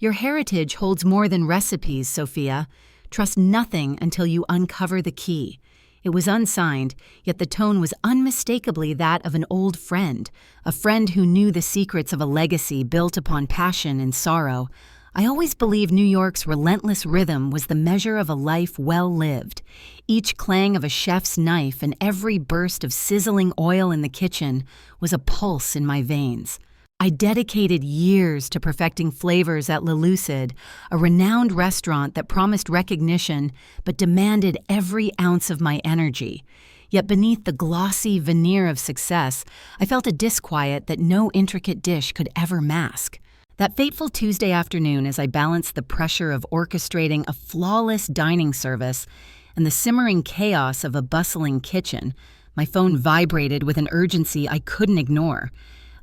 Your heritage holds more than recipes, Sophia. Trust nothing until you uncover the key. It was unsigned, yet the tone was unmistakably that of an old friend, a friend who knew the secrets of a legacy built upon passion and sorrow. I always believed New York's relentless rhythm was the measure of a life well lived. Each clang of a chef's knife and every burst of sizzling oil in the kitchen was a pulse in my veins. I dedicated years to perfecting flavors at Le Lucid, a renowned restaurant that promised recognition but demanded every ounce of my energy. Yet beneath the glossy veneer of success, I felt a disquiet that no intricate dish could ever mask. That fateful Tuesday afternoon, as I balanced the pressure of orchestrating a flawless dining service and the simmering chaos of a bustling kitchen, my phone vibrated with an urgency I couldn't ignore.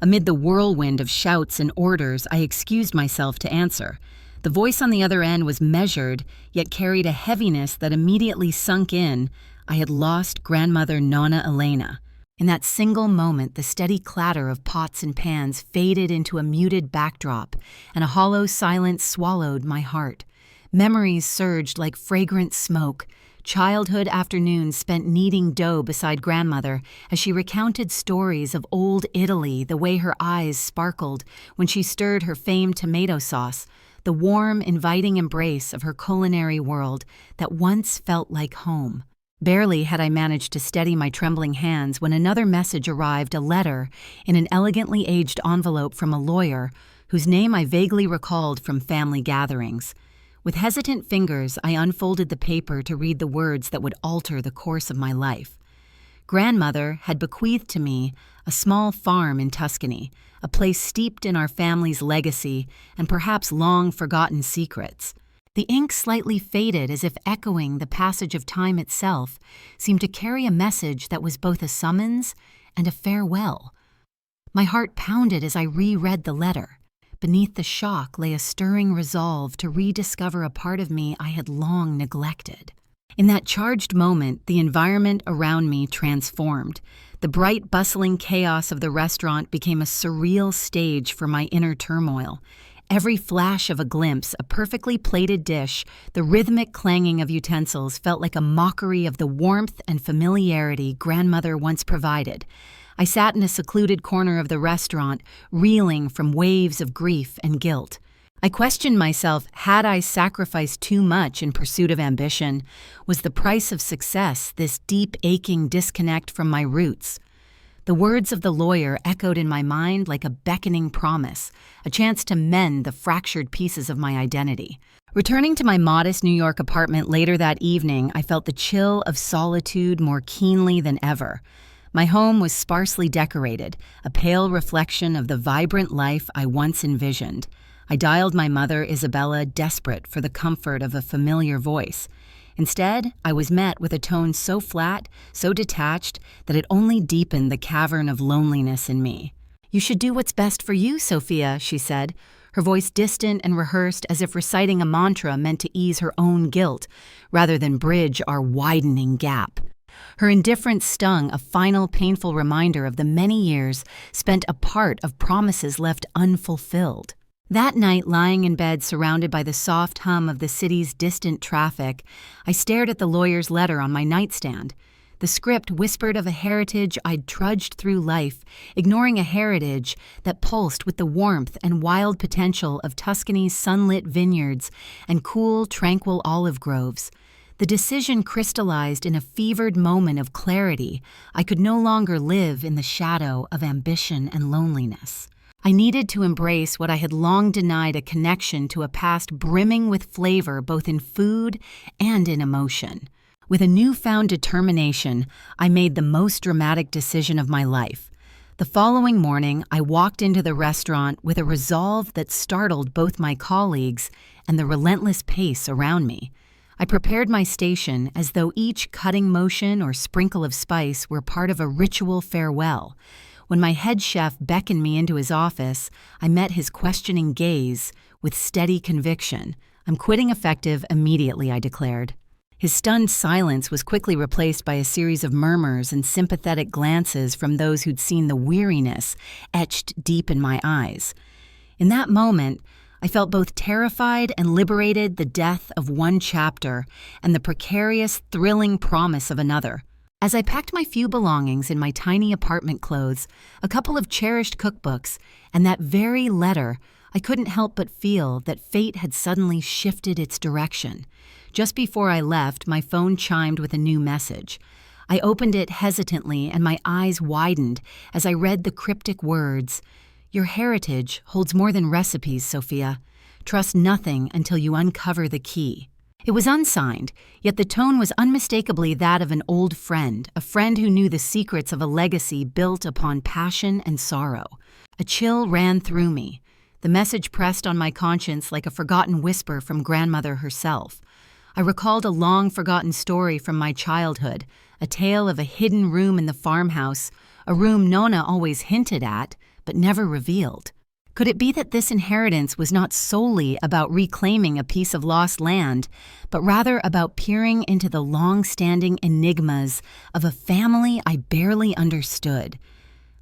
Amid the whirlwind of shouts and orders, I excused myself to answer. The voice on the other end was measured, yet carried a heaviness that immediately sunk in. I had lost Grandmother Nonna Elena. In that single moment, the steady clatter of pots and pans faded into a muted backdrop, and a hollow silence swallowed my heart. Memories surged like fragrant smoke. Childhood afternoons spent kneading dough beside grandmother as she recounted stories of old Italy, the way her eyes sparkled when she stirred her famed tomato sauce, the warm, inviting embrace of her culinary world that once felt like home. Barely had I managed to steady my trembling hands when another message arrived, a letter in an elegantly aged envelope from a lawyer whose name I vaguely recalled from family gatherings. With hesitant fingers, I unfolded the paper to read the words that would alter the course of my life. Grandmother had bequeathed to me a small farm in Tuscany, a place steeped in our family's legacy and perhaps long-forgotten secrets. The ink slightly faded as if echoing the passage of time itself, seemed to carry a message that was both a summons and a farewell. My heart pounded as I reread the letter. Beneath the shock lay a stirring resolve to rediscover a part of me I had long neglected. In that charged moment, the environment around me transformed. The bright, bustling chaos of the restaurant became a surreal stage for my inner turmoil. Every flash of a glimpse, a perfectly plated dish, the rhythmic clanging of utensils felt like a mockery of the warmth and familiarity grandmother once provided. I sat in a secluded corner of the restaurant, reeling from waves of grief and guilt. I questioned myself, had I sacrificed too much in pursuit of ambition? Was the price of success this deep, aching disconnect from my roots? The words of the lawyer echoed in my mind like a beckoning promise, a chance to mend the fractured pieces of my identity. Returning to my modest New York apartment later that evening, I felt the chill of solitude more keenly than ever. My home was sparsely decorated, a pale reflection of the vibrant life I once envisioned. I dialed my mother, Isabella, desperate for the comfort of a familiar voice. Instead, I was met with a tone so flat, so detached, that it only deepened the cavern of loneliness in me. "You should do what's best for you, Sophia," she said, her voice distant and rehearsed as if reciting a mantra meant to ease her own guilt, rather than bridge our widening gap. Her indifference stung, a final painful reminder of the many years spent apart of promises left unfulfilled. That night, lying in bed surrounded by the soft hum of the city's distant traffic, I stared at the lawyer's letter on my nightstand. The script whispered of a heritage I'd trudged through life, ignoring a heritage that pulsed with the warmth and wild potential of Tuscany's sunlit vineyards and cool, tranquil olive groves. The decision crystallized in a fevered moment of clarity. I could no longer live in the shadow of ambition and loneliness. I needed to embrace what I had long denied, a connection to a past brimming with flavor both in food and in emotion. With a newfound determination, I made the most dramatic decision of my life. The following morning, I walked into the restaurant with a resolve that startled both my colleagues and the relentless pace around me. I prepared my station as though each cutting motion or sprinkle of spice were part of a ritual farewell. When my head chef beckoned me into his office, I met his questioning gaze with steady conviction. "I'm quitting effective immediately," I declared. His stunned silence was quickly replaced by a series of murmurs and sympathetic glances from those who'd seen the weariness etched deep in my eyes. In that moment, I felt both terrified and liberated, the death of one chapter and the precarious, thrilling promise of another. As I packed my few belongings in my tiny apartment clothes, a couple of cherished cookbooks, and that very letter, I couldn't help but feel that fate had suddenly shifted its direction. Just before I left, my phone chimed with a new message. I opened it hesitantly, and my eyes widened as I read the cryptic words, "Your heritage holds more than recipes, Sophia. Trust nothing until you uncover the key." It was unsigned, yet the tone was unmistakably that of an old friend, a friend who knew the secrets of a legacy built upon passion and sorrow. A chill ran through me. The message pressed on my conscience like a forgotten whisper from Grandmother herself. I recalled a long-forgotten story from my childhood, a tale of a hidden room in the farmhouse, a room Nonna always hinted at, but never revealed. Could it be that this inheritance was not solely about reclaiming a piece of lost land, but rather about peering into the long-standing enigmas of a family I barely understood?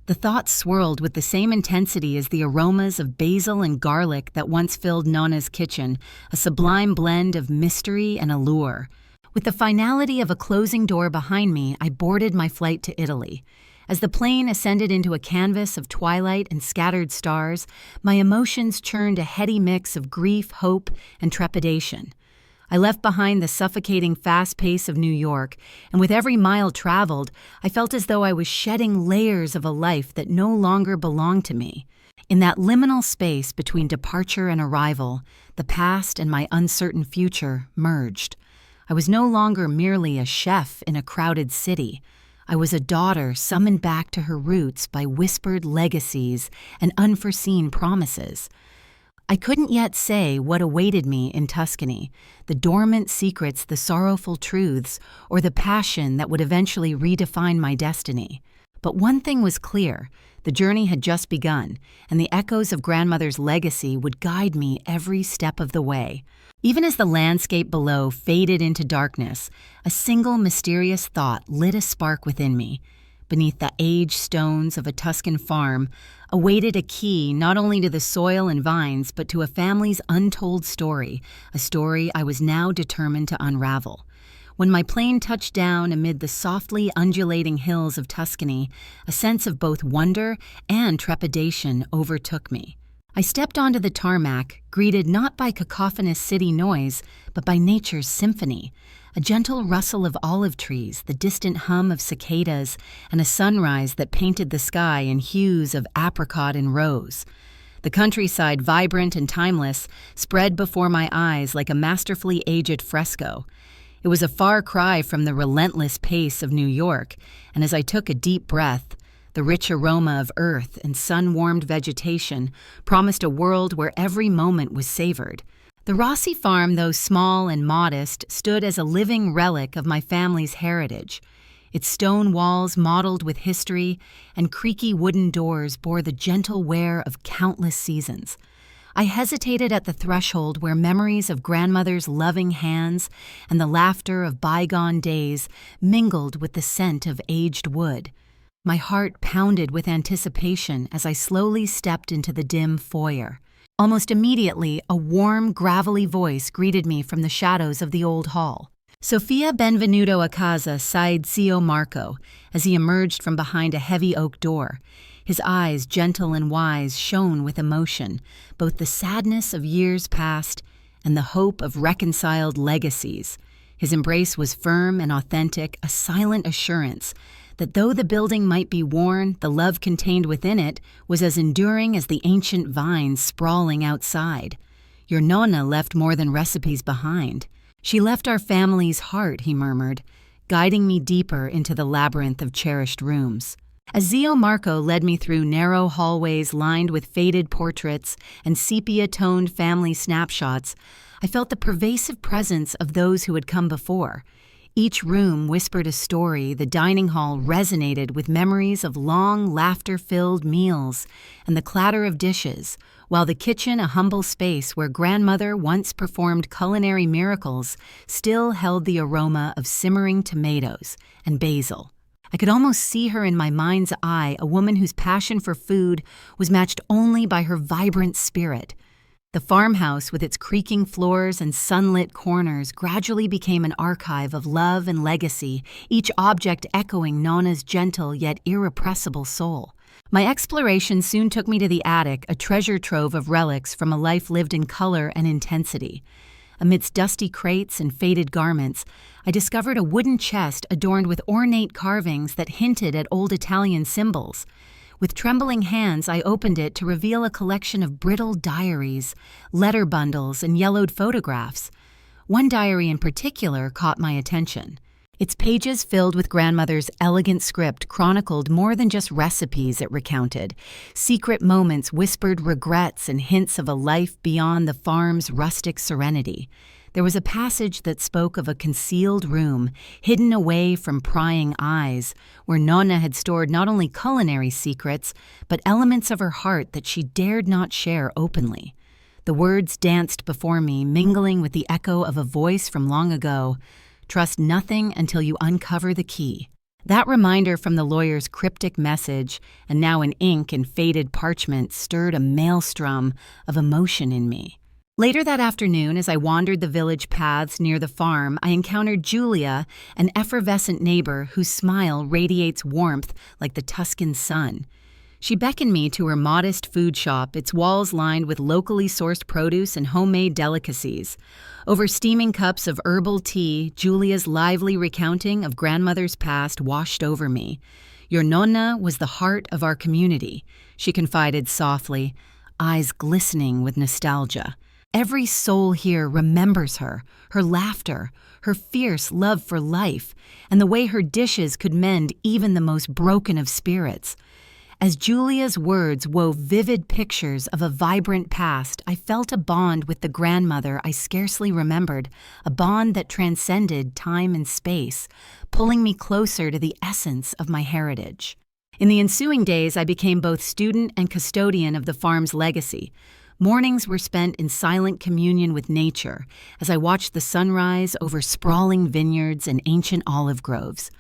The thoughts swirled with the same intensity as the aromas of basil and garlic that once filled Nonna's kitchen, a sublime blend of mystery and allure. With the finality of a closing door behind me, I boarded my flight to Italy. As the plane ascended into a canvas of twilight and scattered stars, my emotions churned a heady mix of grief, hope, and trepidation. I left behind the suffocating fast pace of New York, and with every mile traveled, I felt as though I was shedding layers of a life that no longer belonged to me. In that liminal space between departure and arrival, the past and my uncertain future merged. I was no longer merely a chef in a crowded city. I was a daughter summoned back to her roots by whispered legacies and unforeseen promises. I couldn't yet say what awaited me in Tuscany, the dormant secrets, the sorrowful truths, or the passion that would eventually redefine my destiny. But one thing was clear: the journey had just begun, and the echoes of Grandmother's legacy would guide me every step of the way. Even as the landscape below faded into darkness, a single mysterious thought lit a spark within me. Beneath the aged stones of a Tuscan farm awaited a key not only to the soil and vines, but to a family's untold story, a story I was now determined to unravel. When my plane touched down amid the softly undulating hills of Tuscany, a sense of both wonder and trepidation overtook me. I stepped onto the tarmac, greeted not by cacophonous city noise, but by nature's symphony, a gentle rustle of olive trees, the distant hum of cicadas, and a sunrise that painted the sky in hues of apricot and rose. The countryside, vibrant and timeless, spread before my eyes like a masterfully aged fresco. It was a far cry from the relentless pace of New York, and as I took a deep breath, the rich aroma of earth and sun-warmed vegetation promised a world where every moment was savored. The Rossi farm, though small and modest, stood as a living relic of my family's heritage. Its stone walls, mottled with history, and creaky wooden doors bore the gentle wear of countless seasons. I hesitated at the threshold where memories of Grandmother's loving hands and the laughter of bygone days mingled with the scent of aged wood. My heart pounded with anticipation as I slowly stepped into the dim foyer. Almost immediately, a warm, gravelly voice greeted me from the shadows of the old hall. "Sophia, benvenuto a casa," sighed Zio Marco as he emerged from behind a heavy oak door. His eyes, gentle and wise, shone with emotion, both the sadness of years past and the hope of reconciled legacies. His embrace was firm and authentic, a silent assurance that though the building might be worn, the love contained within it was as enduring as the ancient vines sprawling outside. "Your Nonna left more than recipes behind. She left our family's heart," he murmured, guiding me deeper into the labyrinth of cherished rooms. As Zio Marco led me through narrow hallways lined with faded portraits and sepia-toned family snapshots, I felt the pervasive presence of those who had come before. Each room whispered a story, the dining hall resonated with memories of long, laughter-filled meals and the clatter of dishes, while the kitchen, a humble space where Grandmother once performed culinary miracles, still held the aroma of simmering tomatoes and basil. I could almost see her in my mind's eye, a woman whose passion for food was matched only by her vibrant spirit. The farmhouse, with its creaking floors and sunlit corners, gradually became an archive of love and legacy, each object echoing Nonna's gentle yet irrepressible soul. My exploration soon took me to the attic, a treasure trove of relics from a life lived in color and intensity. Amidst dusty crates and faded garments, I discovered a wooden chest adorned with ornate carvings that hinted at old Italian symbols. With trembling hands, I opened it to reveal a collection of brittle diaries, letter bundles, and yellowed photographs. One diary in particular caught my attention. Its pages, filled with grandmother's elegant script, chronicled more than just recipes it recounted. Secret moments whispered regrets and hints of a life beyond the farm's rustic serenity. There was a passage that spoke of a concealed room, hidden away from prying eyes, where Nonna had stored not only culinary secrets, but elements of her heart that she dared not share openly. The words danced before me, mingling with the echo of a voice from long ago. Trust nothing until you uncover the key. That reminder from the lawyer's cryptic message, and now in ink and faded parchment, stirred a maelstrom of emotion in me. Later that afternoon, as I wandered the village paths near the farm, I encountered Julia, an effervescent neighbor whose smile radiates warmth like the Tuscan sun. She beckoned me to her modest food shop, its walls lined with locally sourced produce and homemade delicacies. Over steaming cups of herbal tea, Julia's lively recounting of grandmother's past washed over me. "Your Nonna was the heart of our community," she confided softly, eyes glistening with nostalgia. "Every soul here remembers her laughter, her fierce love for life, and the way her dishes could mend even the most broken of spirits." As Julia's words wove vivid pictures of a vibrant past, I felt a bond with the grandmother I scarcely remembered, a bond that transcended time and space, pulling me closer to the essence of my heritage. In the ensuing days, I became both student and custodian of the farm's legacy. Mornings were spent in silent communion with nature as I watched the sunrise over sprawling vineyards and ancient olive groves.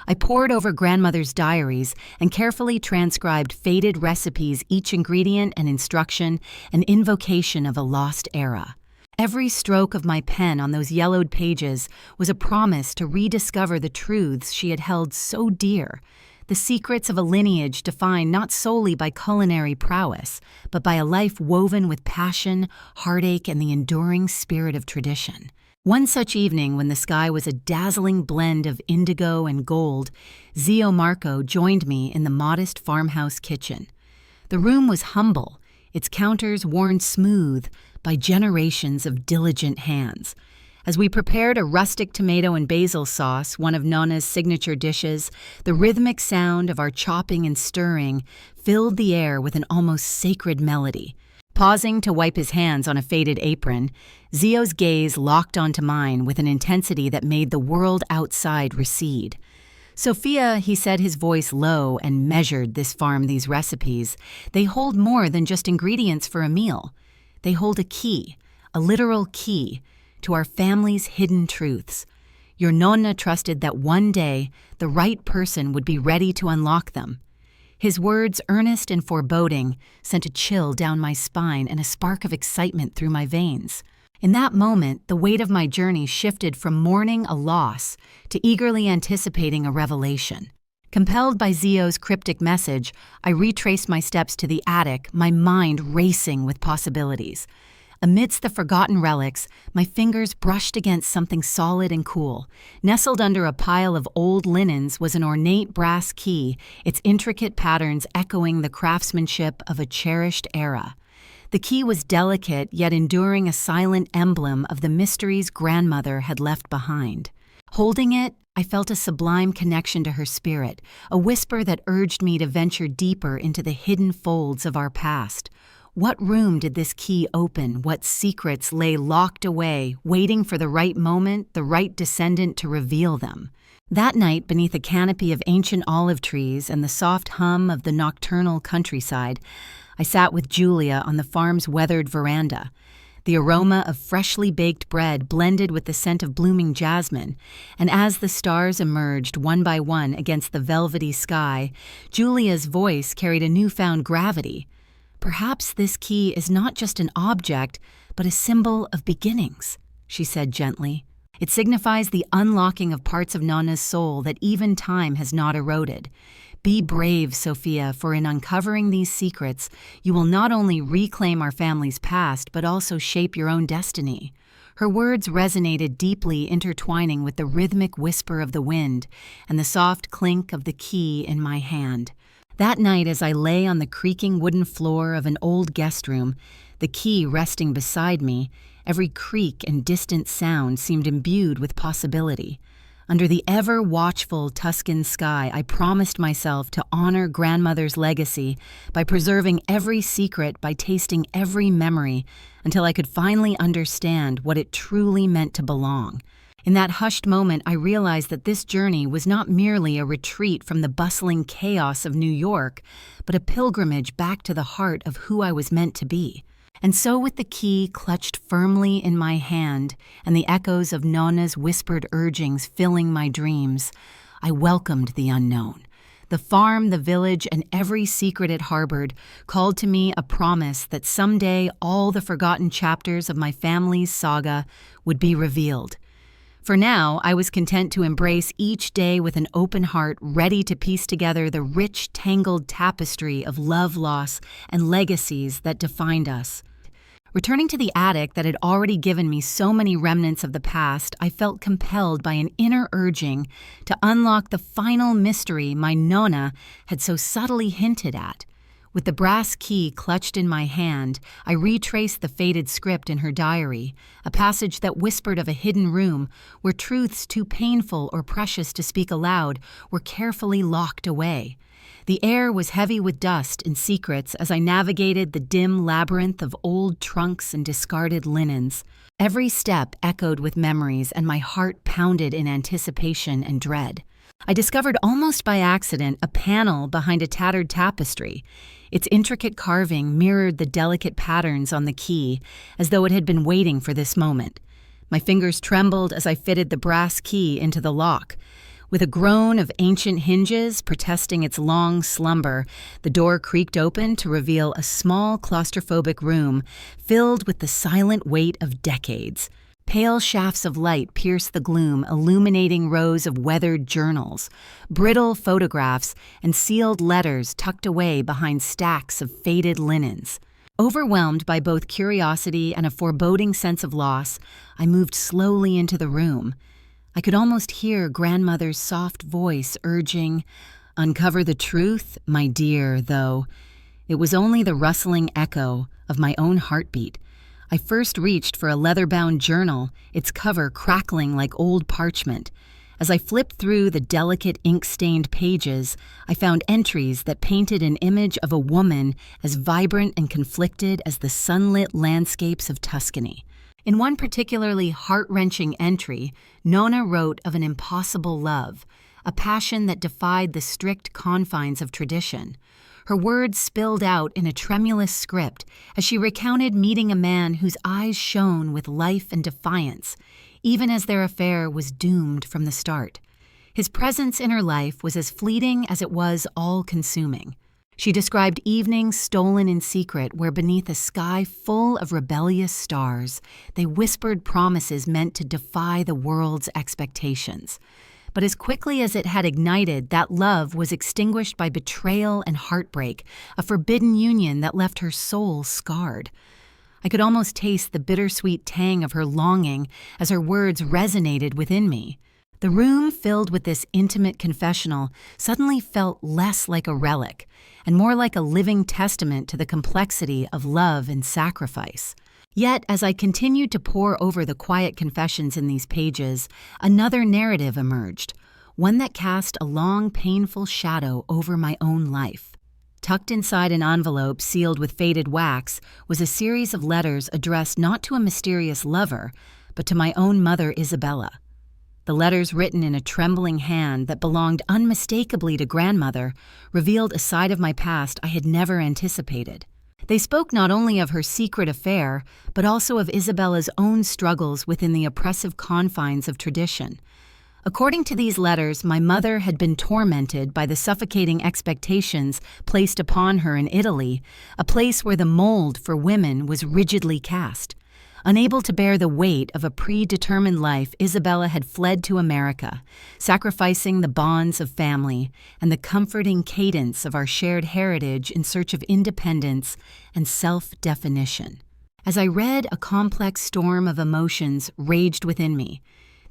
I pored over grandmother's diaries and carefully transcribed faded recipes, each ingredient and instruction an invocation of a lost era. Every stroke of my pen on those yellowed pages was a promise to rediscover the truths she had held so dear, the secrets of a lineage defined not solely by culinary prowess, but by a life woven with passion, heartache, and the enduring spirit of tradition. One such evening, when the sky was a dazzling blend of indigo and gold, Zio Marco joined me in the modest farmhouse kitchen. The room was humble, its counters worn smooth by generations of diligent hands. As we prepared a rustic tomato and basil sauce, one of Nonna's signature dishes, the rhythmic sound of our chopping and stirring filled the air with an almost sacred melody. Pausing to wipe his hands on a faded apron, Zio's gaze locked onto mine with an intensity that made the world outside recede. "Sophia," he said, his voice low and measured, these recipes, "they hold more than just ingredients for a meal. They hold a key, a literal key, to our family's hidden truths. Your Nonna trusted that one day the right person would be ready to unlock them." His words, earnest and foreboding, sent a chill down my spine and a spark of excitement through my veins. In that moment, the weight of my journey shifted from mourning a loss to eagerly anticipating a revelation. Compelled by Zio's cryptic message, I retraced my steps to the attic, my mind racing with possibilities. Amidst the forgotten relics, my fingers brushed against something solid and cool. Nestled under a pile of old linens was an ornate brass key, its intricate patterns echoing the craftsmanship of a cherished era. The key was delicate, yet enduring a silent emblem of the mysteries grandmother had left behind. Holding it, I felt a sublime connection to her spirit, a whisper that urged me to venture deeper into the hidden folds of our past. What room did this key open? What secrets lay locked away, waiting for the right moment, the right descendant to reveal them? That night, beneath a canopy of ancient olive trees and the soft hum of the nocturnal countryside, I sat with Julia on the farm's weathered veranda. The aroma of freshly baked bread blended with the scent of blooming jasmine, and as the stars emerged one by one against the velvety sky, Julia's voice carried a newfound gravity. "Perhaps this key is not just an object, but a symbol of beginnings," she said gently. "It signifies the unlocking of parts of Nonna's soul that even time has not eroded. Be brave, Sophia, for in uncovering these secrets, you will not only reclaim our family's past, but also shape your own destiny." Her words resonated deeply, intertwining with the rhythmic whisper of the wind and the soft clink of the key in my hand. That night, as I lay on the creaking wooden floor of an old guest room, the key resting beside me, every creak and distant sound seemed imbued with possibility. Under the ever-watchful Tuscan sky, I promised myself to honor grandmother's legacy by preserving every secret, by tasting every memory, until I could finally understand what it truly meant to belong. In that hushed moment, I realized that this journey was not merely a retreat from the bustling chaos of New York, but a pilgrimage back to the heart of who I was meant to be. And so, with the key clutched firmly in my hand and the echoes of Nonna's whispered urgings filling my dreams, I welcomed the unknown. The farm, the village, and every secret it harbored called to me a promise that someday all the forgotten chapters of my family's saga would be revealed. For now, I was content to embrace each day with an open heart, ready to piece together the rich, tangled tapestry of love, loss, and legacies that defined us. Returning to the attic that had already given me so many remnants of the past, I felt compelled by an inner urging to unlock the final mystery my Nonna had so subtly hinted at. With the brass key clutched in my hand, I retraced the faded script in her diary, a passage that whispered of a hidden room where truths too painful or precious to speak aloud were carefully locked away. The air was heavy with dust and secrets as I navigated the dim labyrinth of old trunks and discarded linens. Every step echoed with memories, and my heart pounded in anticipation and dread. I discovered almost by accident a panel behind a tattered tapestry. Its intricate carving mirrored the delicate patterns on the key, as though it had been waiting for this moment. My fingers trembled as I fitted the brass key into the lock. With a groan of ancient hinges protesting its long slumber, the door creaked open to reveal a small claustrophobic room filled with the silent weight of decades. Pale shafts of light pierced the gloom, illuminating rows of weathered journals, brittle photographs, and sealed letters tucked away behind stacks of faded linens. Overwhelmed by both curiosity and a foreboding sense of loss, I moved slowly into the room. I could almost hear grandmother's soft voice urging, "Uncover the truth, my dear," though it was only the rustling echo of my own heartbeat. I first reached for a leather-bound journal, its cover crackling like old parchment. As I flipped through the delicate ink-stained pages, I found entries that painted an image of a woman as vibrant and conflicted as the sunlit landscapes of Tuscany. In one particularly heart-wrenching entry, Nonna wrote of an impossible love, a passion that defied the strict confines of tradition. Her words spilled out in a tremulous script as she recounted meeting a man whose eyes shone with life and defiance, even as their affair was doomed from the start. His presence in her life was as fleeting as it was all-consuming. She described evenings stolen in secret where beneath a sky full of rebellious stars, they whispered promises meant to defy the world's expectations. But as quickly as it had ignited, that love was extinguished by betrayal and heartbreak, a forbidden union that left her soul scarred. I could almost taste the bittersweet tang of her longing as her words resonated within me. The room filled with this intimate confessional suddenly felt less like a relic and more like a living testament to the complexity of love and sacrifice. Yet, as I continued to pore over the quiet confessions in these pages, another narrative emerged, one that cast a long, painful shadow over my own life. Tucked inside an envelope sealed with faded wax was a series of letters addressed not to a mysterious lover, but to my own mother Isabella. The letters, written in a trembling hand that belonged unmistakably to grandmother, revealed a side of my past I had never anticipated. They spoke not only of her secret affair, but also of Isabella's own struggles within the oppressive confines of tradition. According to these letters, my mother had been tormented by the suffocating expectations placed upon her in Italy, a place where the mold for women was rigidly cast. Unable to bear the weight of a predetermined life, Isabella had fled to America, sacrificing the bonds of family and the comforting cadence of our shared heritage in search of independence and self-definition. As I read, a complex storm of emotions raged within me.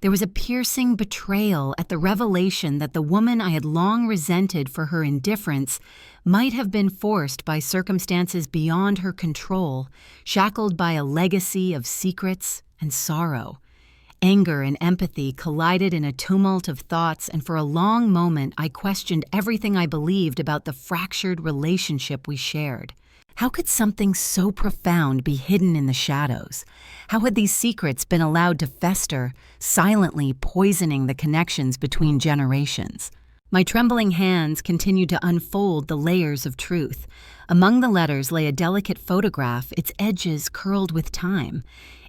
There was a piercing betrayal at the revelation that the woman I had long resented for her indifference might have been forced by circumstances beyond her control, shackled by a legacy of secrets and sorrow. Anger and empathy collided in a tumult of thoughts, and for a long moment I questioned everything I believed about the fractured relationship we shared. How could something so profound be hidden in the shadows? How had these secrets been allowed to fester, silently poisoning the connections between generations? My trembling hands continued to unfold the layers of truth. Among the letters lay a delicate photograph, its edges curled with time.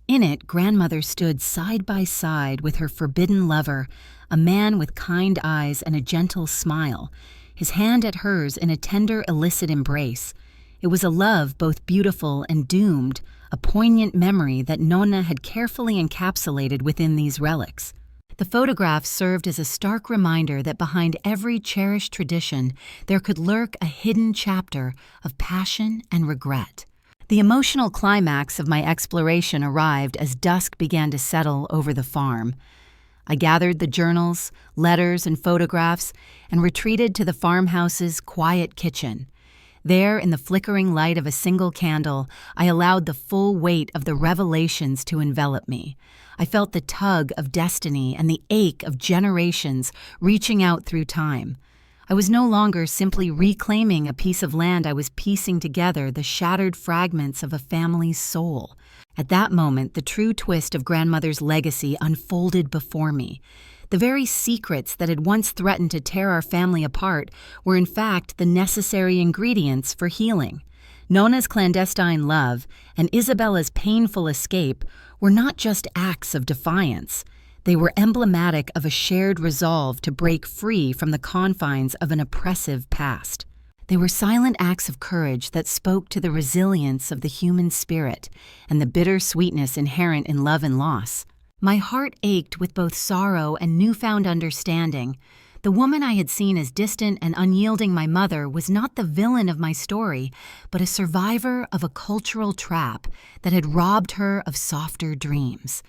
In it, Grandmother stood side by side with her forbidden lover, a man with kind eyes and a gentle smile, his hand at hers in a tender, illicit embrace. It was a love both beautiful and doomed, a poignant memory that Nonna had carefully encapsulated within these relics. The photograph served as a stark reminder that behind every cherished tradition there could lurk a hidden chapter of passion and regret. The emotional climax of my exploration arrived as dusk began to settle over the farm. I gathered the journals, letters, and photographs and retreated to the farmhouse's quiet kitchen. There, in the flickering light of a single candle, I allowed the full weight of the revelations to envelop me. I felt the tug of destiny and the ache of generations reaching out through time. I was no longer simply reclaiming a piece of land. I was piecing together the shattered fragments of a family's soul. At that moment, the true twist of Grandmother's legacy unfolded before me. The very secrets that had once threatened to tear our family apart were in fact the necessary ingredients for healing. Nonna's clandestine love and Isabella's painful escape were not just acts of defiance. They were emblematic of a shared resolve to break free from the confines of an oppressive past. They were silent acts of courage that spoke to the resilience of the human spirit and the bitter sweetness inherent in love and loss. My heart ached with both sorrow and newfound understanding. The woman I had seen as distant and unyielding, my mother, was not the villain of my story, but a survivor of a cultural trap that had robbed her of softer dreams.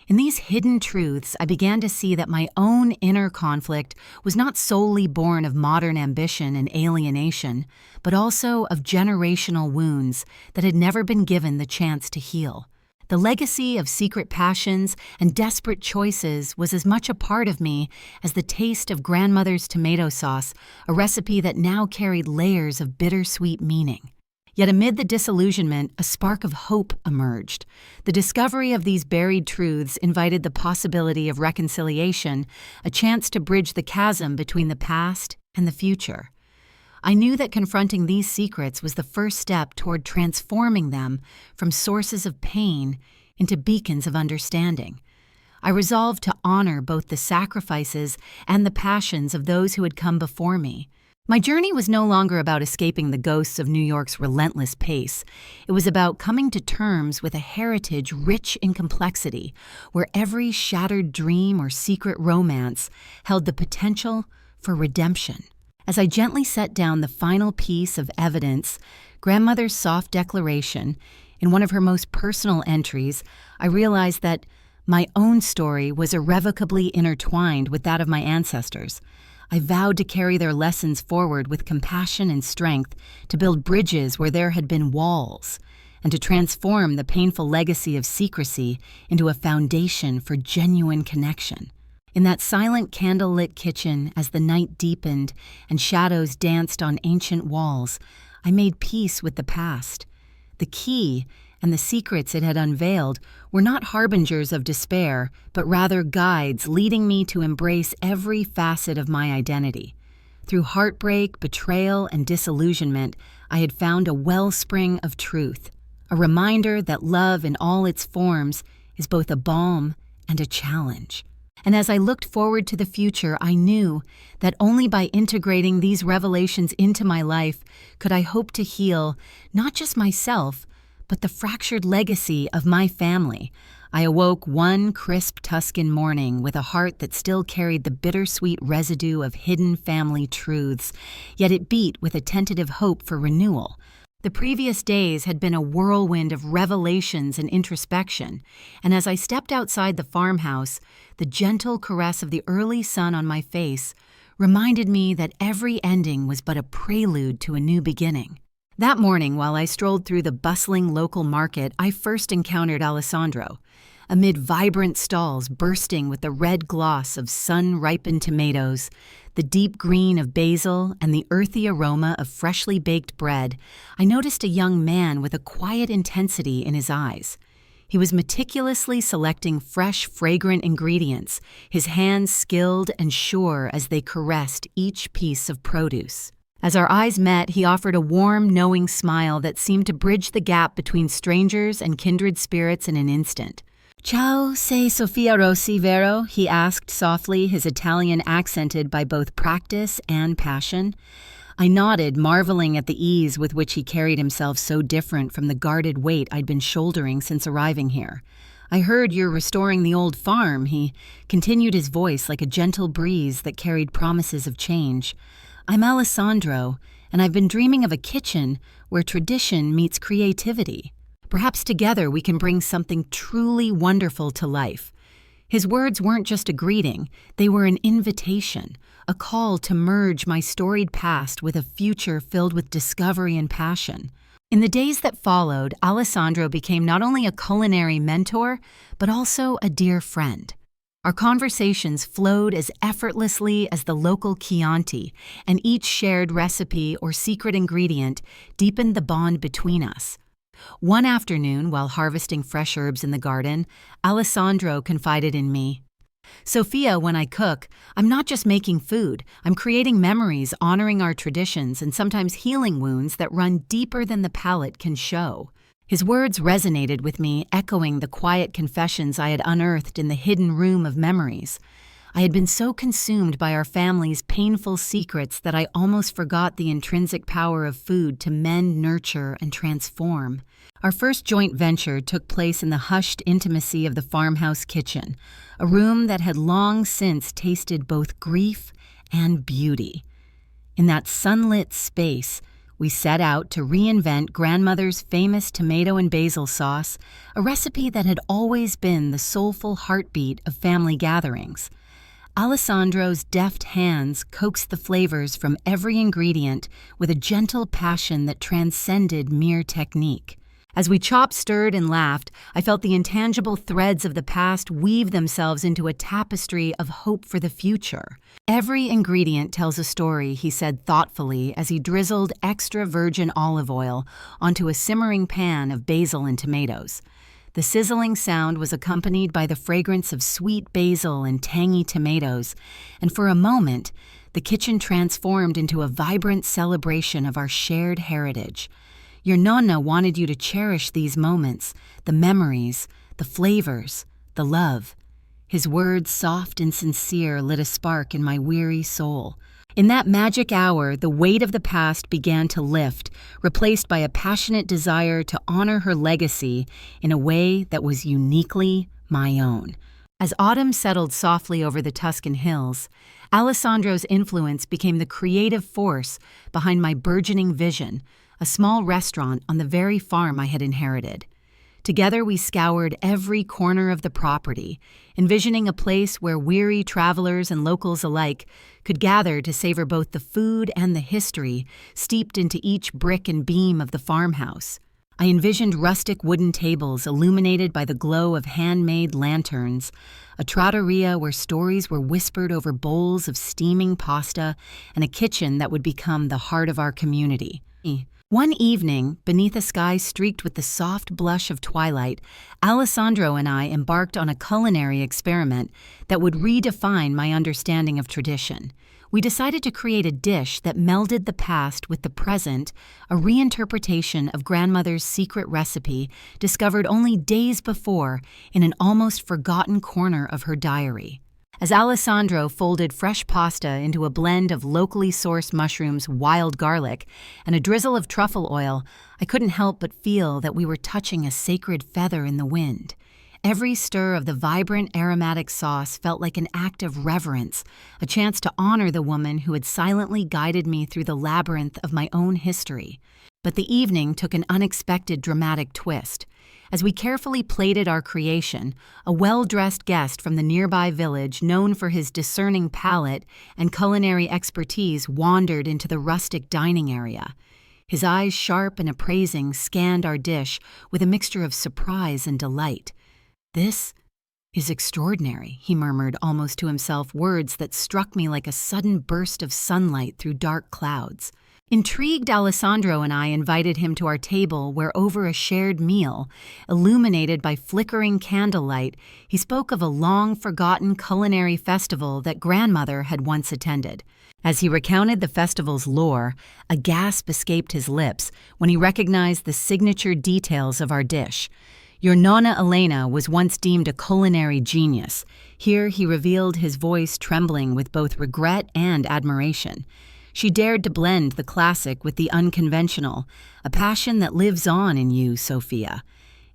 In these hidden truths, I began to see that my own inner conflict was not solely born of modern ambition and alienation, but also of generational wounds that had never been given the chance to heal. The legacy of secret passions and desperate choices was as much a part of me as the taste of Grandmother's tomato sauce, a recipe that now carried layers of bittersweet meaning. Yet amid the disillusionment, a spark of hope emerged. The discovery of these buried truths invited the possibility of reconciliation, a chance to bridge the chasm between the past and the future. I knew that confronting these secrets was the first step toward transforming them from sources of pain into beacons of understanding. I resolved to honor both the sacrifices and the passions of those who had come before me. My journey was no longer about escaping the ghosts of New York's relentless pace. It was about coming to terms with a heritage rich in complexity, where every shattered dream or secret romance held the potential for redemption. As I gently set down the final piece of evidence, Grandmother's soft declaration, in one of her most personal entries, I realized that my own story was irrevocably intertwined with that of my ancestors. I vowed to carry their lessons forward with compassion and strength, to build bridges where there had been walls, and to transform the painful legacy of secrecy into a foundation for genuine connection. In that silent candlelit kitchen, as the night deepened and shadows danced on ancient walls, I made peace with the past. The key and the secrets it had unveiled were not harbingers of despair, but rather guides leading me to embrace every facet of my identity. Through heartbreak, betrayal, and disillusionment, I had found a wellspring of truth, a reminder that love in all its forms is both a balm and a challenge. And as I looked forward to the future, I knew that only by integrating these revelations into my life could I hope to heal not just myself, but the fractured legacy of my family. I awoke one crisp Tuscan morning with a heart that still carried the bittersweet residue of hidden family truths, yet it beat with a tentative hope for renewal. The previous days had been a whirlwind of revelations and introspection, and as I stepped outside the farmhouse, the gentle caress of the early sun on my face reminded me that every ending was but a prelude to a new beginning. That morning, while I strolled through the bustling local market, I first encountered Alessandro. Amid vibrant stalls bursting with the red gloss of sun-ripened tomatoes, the deep green of basil, and the earthy aroma of freshly baked bread, I noticed a young man with a quiet intensity in his eyes. He was meticulously selecting fresh, fragrant ingredients, his hands skilled and sure as they caressed each piece of produce. As our eyes met, he offered a warm, knowing smile that seemed to bridge the gap between strangers and kindred spirits in an instant. "Ciao, sei Sofia Rossi, vero?" he asked softly, his Italian accented by both practice and passion. I nodded, marveling at the ease with which he carried himself, so different from the guarded weight I'd been shouldering since arriving here. "I heard you're restoring the old farm," he continued, his voice like a gentle breeze that carried promises of change. "I'm Alessandro, and I've been dreaming of a kitchen where tradition meets creativity. Perhaps together we can bring something truly wonderful to life." His words weren't just a greeting, they were an invitation, a call to merge my storied past with a future filled with discovery and passion. In the days that followed, Alessandro became not only a culinary mentor, but also a dear friend. Our conversations flowed as effortlessly as the local Chianti, and each shared recipe or secret ingredient deepened the bond between us. One afternoon, while harvesting fresh herbs in the garden, Alessandro confided in me. "Sophia, when I cook, I'm not just making food, I'm creating memories honoring our traditions and sometimes healing wounds that run deeper than the palate can show." His words resonated with me, echoing the quiet confessions I had unearthed in the hidden room of memories. I had been so consumed by our family's painful secrets that I almost forgot the intrinsic power of food to mend, nurture, and transform. Our first joint venture took place in the hushed intimacy of the farmhouse kitchen, a room that had long since tasted both grief and beauty. In that sunlit space, we set out to reinvent Grandmother's famous tomato and basil sauce, a recipe that had always been the soulful heartbeat of family gatherings. Alessandro's deft hands coaxed the flavors from every ingredient with a gentle passion that transcended mere technique. As we chopped, stirred, and laughed, I felt the intangible threads of the past weave themselves into a tapestry of hope for the future. "Every ingredient tells a story," he said thoughtfully as he drizzled extra virgin olive oil onto a simmering pan of basil and tomatoes. The sizzling sound was accompanied by the fragrance of sweet basil and tangy tomatoes, and for a moment, the kitchen transformed into a vibrant celebration of our shared heritage. "Your Nonna wanted you to cherish these moments, the memories, the flavors, the love." His words, soft and sincere, lit a spark in my weary soul. In that magic hour, the weight of the past began to lift, replaced by a passionate desire to honor her legacy in a way that was uniquely my own. As autumn settled softly over the Tuscan hills, Alessandro's influence became the creative force behind my burgeoning vision, a small restaurant on the very farm I had inherited. Together we scoured every corner of the property, envisioning a place where weary travelers and locals alike could gather to savor both the food and the history steeped into each brick and beam of the farmhouse. I envisioned rustic wooden tables illuminated by the glow of handmade lanterns, a trattoria where stories were whispered over bowls of steaming pasta, and a kitchen that would become the heart of our community. One evening, beneath a sky streaked with the soft blush of twilight, Alessandro and I embarked on a culinary experiment that would redefine my understanding of tradition. We decided to create a dish that melded the past with the present, a reinterpretation of Grandmother's secret recipe discovered only days before in an almost forgotten corner of her diary. As Alessandro folded fresh pasta into a blend of locally sourced mushrooms, wild garlic, and a drizzle of truffle oil, I couldn't help but feel that we were touching a sacred feather in the wind. Every stir of the vibrant aromatic sauce felt like an act of reverence, a chance to honor the woman who had silently guided me through the labyrinth of my own history. But the evening took an unexpected dramatic twist. As we carefully plated our creation, a well-dressed guest from the nearby village, known for his discerning palate and culinary expertise, wandered into the rustic dining area. His eyes, sharp and appraising, scanned our dish with a mixture of surprise and delight. "This is extraordinary," he murmured almost to himself, words that struck me like a sudden burst of sunlight through dark clouds. Intrigued, Alessandro and I invited him to our table where, over a shared meal, illuminated by flickering candlelight, he spoke of a long-forgotten culinary festival that Grandmother had once attended. As he recounted the festival's lore, a gasp escaped his lips when he recognized the signature details of our dish. "Your Nonna Elena was once deemed a culinary genius." Here he revealed, his voice trembling with both regret and admiration. "She dared to blend the classic with the unconventional, a passion that lives on in you, Sophia."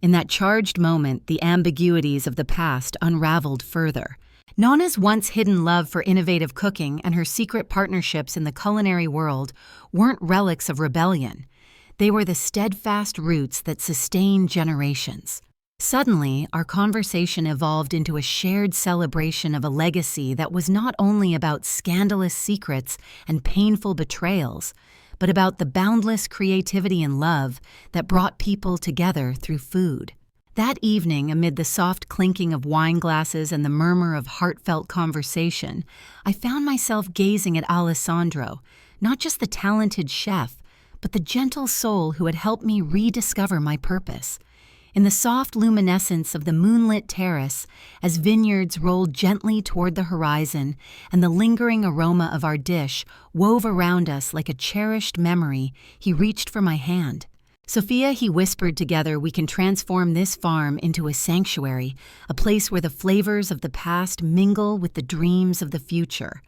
In that charged moment, the ambiguities of the past unraveled further. Nonna's once hidden love for innovative cooking and her secret partnerships in the culinary world weren't relics of rebellion. They were the steadfast roots that sustained generations. Suddenly, our conversation evolved into a shared celebration of a legacy that was not only about scandalous secrets and painful betrayals, but about the boundless creativity and love that brought people together through food. That evening, amid the soft clinking of wine glasses and the murmur of heartfelt conversation, I found myself gazing at Alessandro, not just the talented chef, but the gentle soul who had helped me rediscover my purpose. In the soft luminescence of the moonlit terrace, as vineyards rolled gently toward the horizon and the lingering aroma of our dish wove around us like a cherished memory, he reached for my hand. "Sophia," he whispered, "together we can transform this farm into a sanctuary, a place where the flavors of the past mingle with the dreams of the future."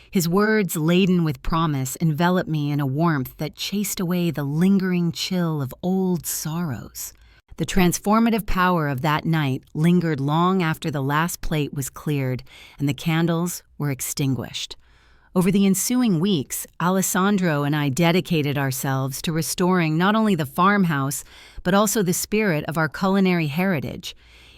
His words, laden with promise, enveloped me in a warmth that chased away the lingering chill of old sorrows. The transformative power of that night lingered long after the last plate was cleared and the candles were extinguished. Over the ensuing weeks, Alessandro and I dedicated ourselves to restoring not only the farmhouse, but also the spirit of our culinary heritage.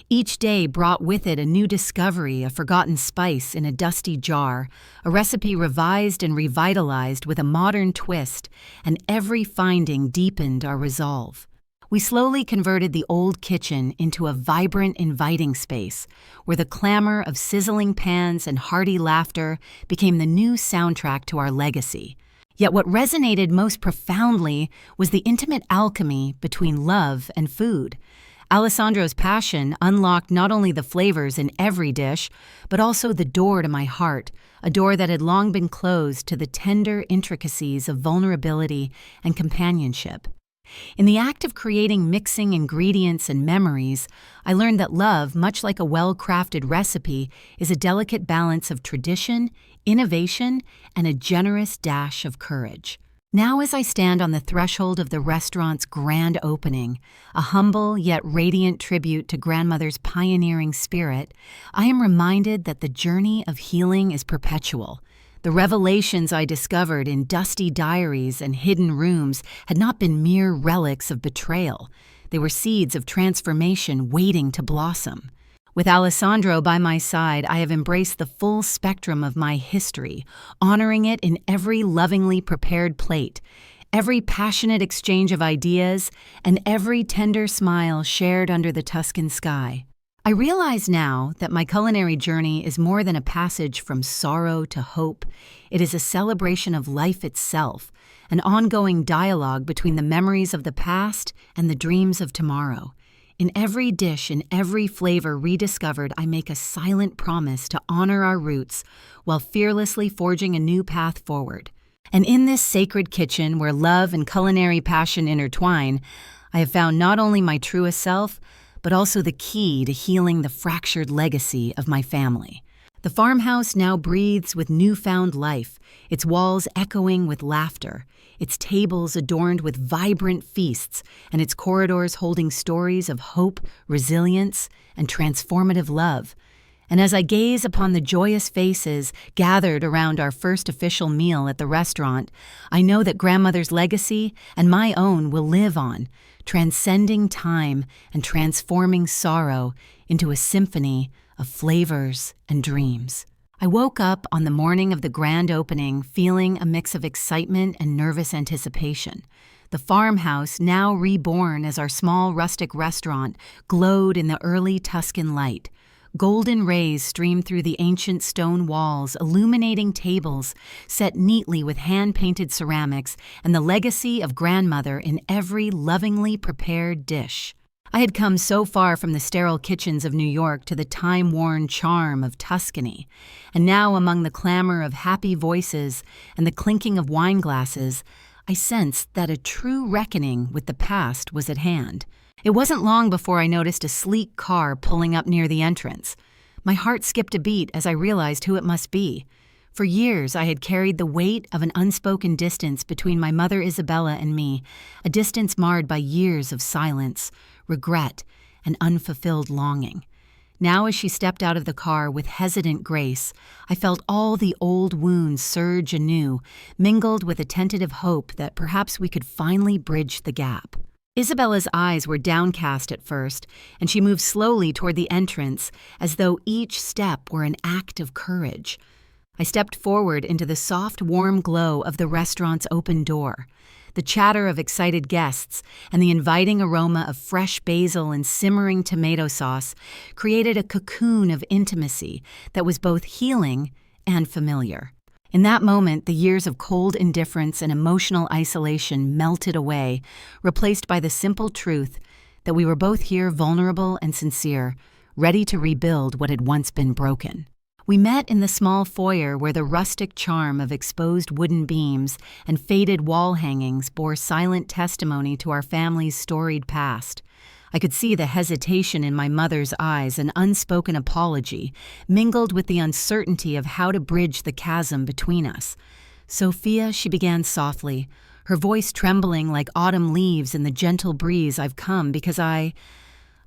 Each day brought with it a new discovery, a forgotten spice in a dusty jar, a recipe revised and revitalized with a modern twist, and every finding deepened our resolve. We slowly converted the old kitchen into a vibrant, inviting space where the clamor of sizzling pans and hearty laughter became the new soundtrack to our legacy. Yet what resonated most profoundly was the intimate alchemy between love and food. Alessandro's passion unlocked not only the flavors in every dish, but also the door to my heart, a door that had long been closed to the tender intricacies of vulnerability and companionship. In the act of creating mixing ingredients and memories, I learned that love, much like a well-crafted recipe, is a delicate balance of tradition, innovation, and a generous dash of courage. Now, as I stand on the threshold of the restaurant's grand opening, a humble yet radiant tribute to Grandmother's pioneering spirit, I am reminded that the journey of healing is perpetual. The revelations I discovered in dusty diaries and hidden rooms had not been mere relics of betrayal. They were seeds of transformation waiting to blossom. With Alessandro by my side, I have embraced the full spectrum of my history, honoring it in every lovingly prepared plate, every passionate exchange of ideas, and every tender smile shared under the Tuscan sky. I realize now that my culinary journey is more than a passage from sorrow to hope. It is a celebration of life itself, an ongoing dialogue between the memories of the past and the dreams of tomorrow. In every dish, in every flavor rediscovered, I make a silent promise to honor our roots while fearlessly forging a new path forward. And in this sacred kitchen where love and culinary passion intertwine, I have found not only my truest self, but also the key to healing the fractured legacy of my family. The farmhouse now breathes with newfound life, its walls echoing with laughter, its tables adorned with vibrant feasts, and its corridors holding stories of hope, resilience, and transformative love. And as I gaze upon the joyous faces gathered around our first official meal at the restaurant, I know that Grandmother's legacy and my own will live on, transcending time and transforming sorrow into a symphony of flavors and dreams. I woke up on the morning of the grand opening feeling a mix of excitement and nervous anticipation. The farmhouse, now reborn as our small rustic restaurant, glowed in the early Tuscan light. Golden rays streamed through the ancient stone walls, illuminating tables set neatly with hand-painted ceramics and the legacy of Grandmother in every lovingly prepared dish. I had come so far from the sterile kitchens of New York to the time-worn charm of Tuscany, and now among the clamor of happy voices and the clinking of wine glasses, I sensed that a true reckoning with the past was at hand. It wasn't long before I noticed a sleek car pulling up near the entrance. My heart skipped a beat as I realized who it must be. For years, I had carried the weight of an unspoken distance between my mother Isabella and me, a distance marred by years of silence, regret, and unfulfilled longing. Now, as she stepped out of the car with hesitant grace, I felt all the old wounds surge anew, mingled with a tentative hope that perhaps we could finally bridge the gap. Isabella's eyes were downcast at first, and she moved slowly toward the entrance, as though each step were an act of courage. I stepped forward into the soft, warm glow of the restaurant's open door. The chatter of excited guests and the inviting aroma of fresh basil and simmering tomato sauce created a cocoon of intimacy that was both healing and familiar. In that moment, the years of cold indifference and emotional isolation melted away, replaced by the simple truth that we were both here vulnerable and sincere, ready to rebuild what had once been broken. We met in the small foyer where the rustic charm of exposed wooden beams and faded wall hangings bore silent testimony to our family's storied past. I could see the hesitation in my mother's eyes, an unspoken apology, mingled with the uncertainty of how to bridge the chasm between us. "Sophia," she began softly, her voice trembling like autumn leaves in the gentle breeze, "I've come because I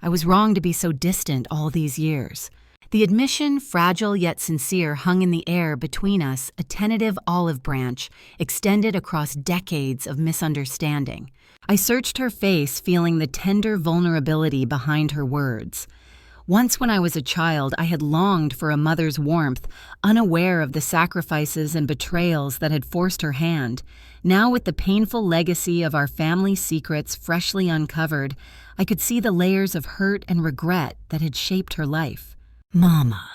was wrong to be so distant all these years." The admission, fragile yet sincere, hung in the air between us, a tentative olive branch extended across decades of misunderstanding. I searched her face, feeling the tender vulnerability behind her words. Once when I was a child, I had longed for a mother's warmth, unaware of the sacrifices and betrayals that had forced her hand. Now, with the painful legacy of our family secrets freshly uncovered, I could see the layers of hurt and regret that had shaped her life. "Mama,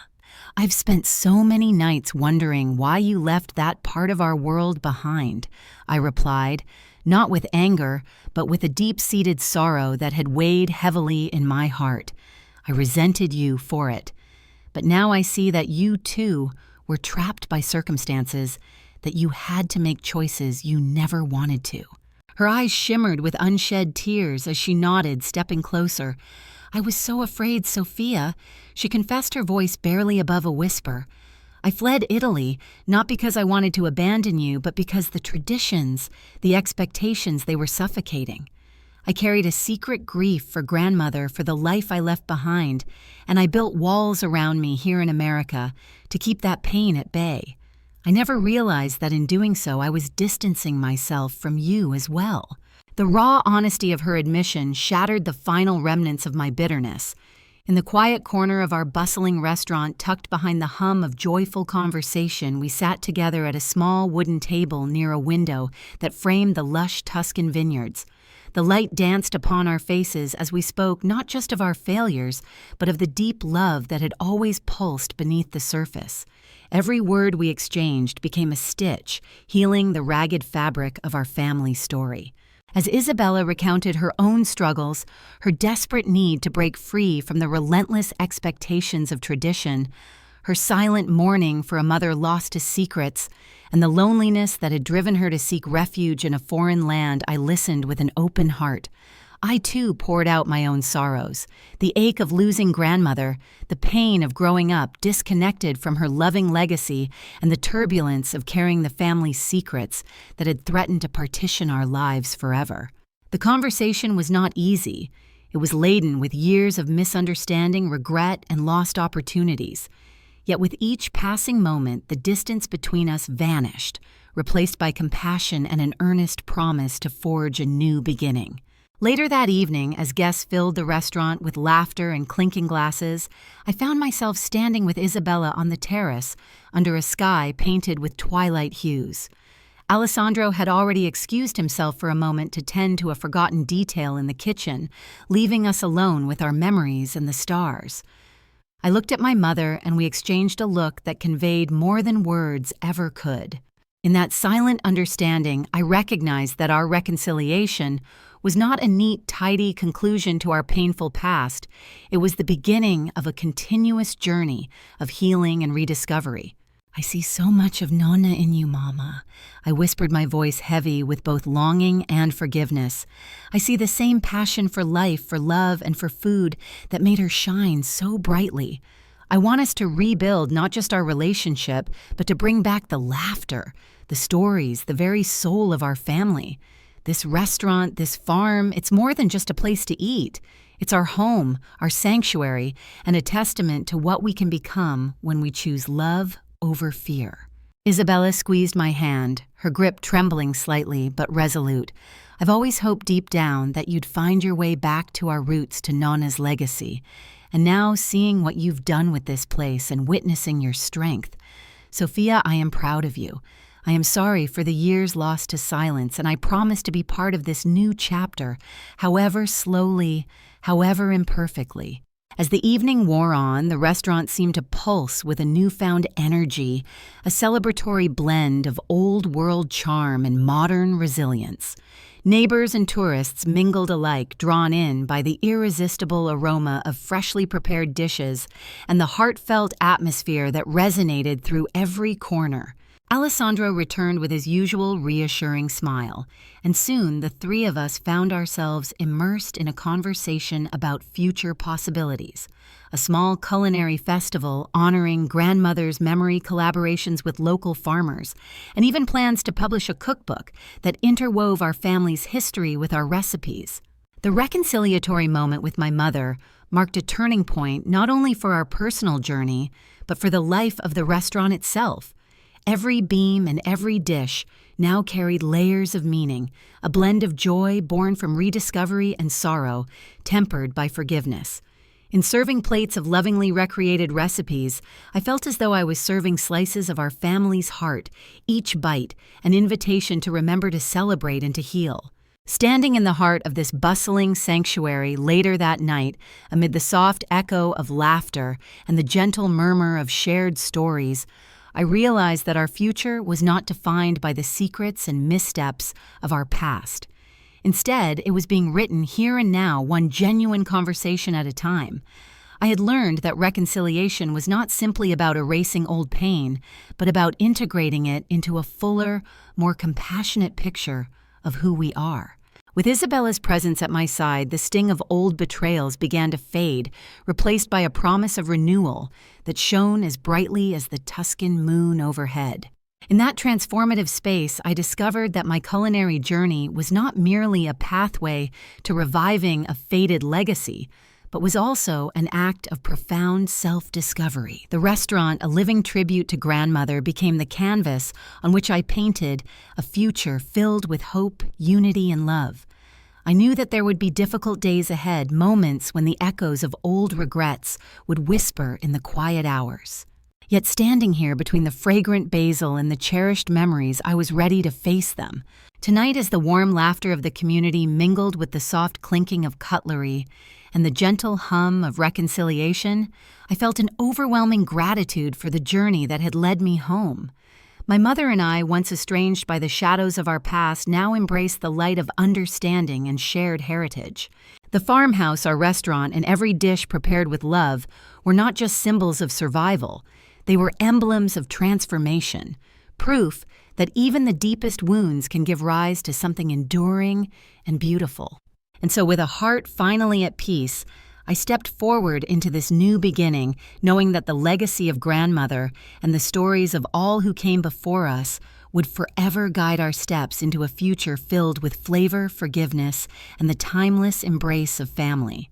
I've spent so many nights wondering why you left that part of our world behind," I replied, not with anger, but with a deep-seated sorrow that had weighed heavily in my heart. I resented you for it. But now I see that you, too, were trapped by circumstances, that you had to make choices you never wanted to. Her eyes shimmered with unshed tears as she nodded, stepping closer. "I was so afraid, Sophia," she confessed, her voice barely above a whisper. "I fled Italy, not because I wanted to abandon you, but because the traditions, the expectations, they were suffocating. I carried a secret grief for Grandmother for the life I left behind, and I built walls around me here in America to keep that pain at bay. I never realized that in doing so I was distancing myself from you as well." The raw honesty of her admission shattered the final remnants of my bitterness. In the quiet corner of our bustling restaurant, tucked behind the hum of joyful conversation, we sat together at a small wooden table near a window that framed the lush Tuscan vineyards. The light danced upon our faces as we spoke not just of our failures, but of the deep love that had always pulsed beneath the surface. Every word we exchanged became a stitch, healing the ragged fabric of our family story. As Isabella recounted her own struggles, her desperate need to break free from the relentless expectations of tradition, her silent mourning for a mother lost to secrets, and the loneliness that had driven her to seek refuge in a foreign land, I listened with an open heart. I too poured out my own sorrows, the ache of losing grandmother, the pain of growing up disconnected from her loving legacy, and the turbulence of carrying the family's secrets that had threatened to partition our lives forever. The conversation was not easy. It was laden with years of misunderstanding, regret, and lost opportunities. Yet with each passing moment, the distance between us vanished, replaced by compassion and an earnest promise to forge a new beginning. Later that evening, as guests filled the restaurant with laughter and clinking glasses, I found myself standing with Isabella on the terrace under a sky painted with twilight hues. Alessandro had already excused himself for a moment to tend to a forgotten detail in the kitchen, leaving us alone with our memories and the stars. I looked at my mother and we exchanged a look that conveyed more than words ever could. In that silent understanding, I recognized that our reconciliation was not a neat, tidy conclusion to our painful past. It was the beginning of a continuous journey of healing and rediscovery. "I see so much of Nonna in you, Mama," I whispered, my voice heavy with both longing and forgiveness. "I see the same passion for life, for love, and for food that made her shine so brightly. I want us to rebuild not just our relationship, but to bring back the laughter, the stories, the very soul of our family. This restaurant, this farm, it's more than just a place to eat. It's our home, our sanctuary, and a testament to what we can become when we choose love over fear." Isabella squeezed my hand, her grip trembling slightly but resolute. "I've always hoped deep down that you'd find your way back to our roots, to Nonna's legacy. And now, seeing what you've done with this place and witnessing your strength, Sophia, I am proud of you. I am sorry for the years lost to silence, and I promise to be part of this new chapter, however slowly, however imperfectly." As the evening wore on, the restaurant seemed to pulse with a newfound energy, a celebratory blend of old-world charm and modern resilience. Neighbors and tourists mingled alike, drawn in by the irresistible aroma of freshly prepared dishes and the heartfelt atmosphere that resonated through every corner. Alessandro returned with his usual reassuring smile, and soon the three of us found ourselves immersed in a conversation about future possibilities. A small culinary festival honoring grandmother's memory collaborations with local farmers, and even plans to publish a cookbook that interwove our family's history with our recipes. The reconciliatory moment with my mother marked a turning point not only for our personal journey, but for the life of the restaurant itself. Every beam and every dish now carried layers of meaning, a blend of joy born from rediscovery and sorrow, tempered by forgiveness. In serving plates of lovingly recreated recipes, I felt as though I was serving slices of our family's heart, each bite an invitation to remember to celebrate and to heal. Standing in the heart of this bustling sanctuary later that night, amid the soft echo of laughter and the gentle murmur of shared stories, I realized that our future was not defined by the secrets and missteps of our past. Instead, it was being written here and now, one genuine conversation at a time. I had learned that reconciliation was not simply about erasing old pain, but about integrating it into a fuller, more compassionate picture of who we are. With Isabella's presence at my side, the sting of old betrayals began to fade, replaced by a promise of renewal that shone as brightly as the Tuscan moon overhead. In that transformative space, I discovered that my culinary journey was not merely a pathway to reviving a faded legacy, but was also an act of profound self-discovery. The restaurant, a living tribute to grandmother, became the canvas on which I painted a future filled with hope, unity, and love. I knew that there would be difficult days ahead, moments when the echoes of old regrets would whisper in the quiet hours. Yet standing here between the fragrant basil and the cherished memories, I was ready to face them. Tonight, as the warm laughter of the community mingled with the soft clinking of cutlery and the gentle hum of reconciliation, I felt an overwhelming gratitude for the journey that had led me home. My mother and I, once estranged by the shadows of our past, now embraced the light of understanding and shared heritage. The farmhouse, our restaurant, and every dish prepared with love were not just symbols of survival. They were emblems of transformation, proof that even the deepest wounds can give rise to something enduring and beautiful. And so, with a heart finally at peace, I stepped forward into this new beginning, knowing that the legacy of Grandmother and the stories of all who came before us would forever guide our steps into a future filled with flavor, forgiveness, and the timeless embrace of family.